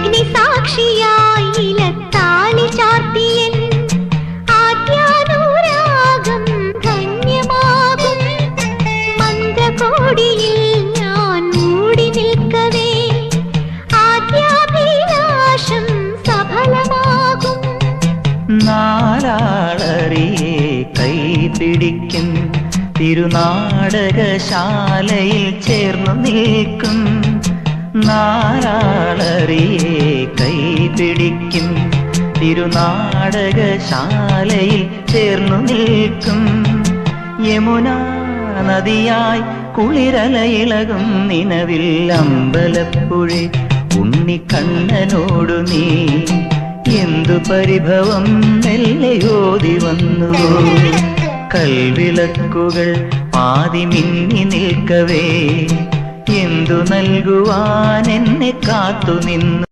അഗ്നിസാക്ഷിയായി ഇലത്താലി ചാർത്തിയൻ ആദ്യാനുരാഗം ധന്യമാകും മന്ത്രകോടിയിൽ ഞാൻ മൂടി നിൽക്കവേ ആദ്യാഭിലാഷം സഫലമാകും. നാലാളറിയെ കൈപിടിക്കും തിരുനാടകശാലയിൽ ചേർന്നു നിൽക്കും. നാലാളറിയെ കൈപിടിക്കും തിരുനാടകശാലയിൽ ചേർന്നു നിൽക്കും. യമുനാ നദിയായി കുളിരലയിളകും നിലവിൽ അമ്പലപ്പുഴെ ഉണ്ണിക്കണ്ണനോടു നീ എന്തു പരിഭവം മെല്ലയോതി വന്നു. കൽവിളക്കുകൾ പാതി മിന്നി നിൽക്കവേ എന്തു നൽകുവാൻ എന്നെ കാത്തു നിന്നു.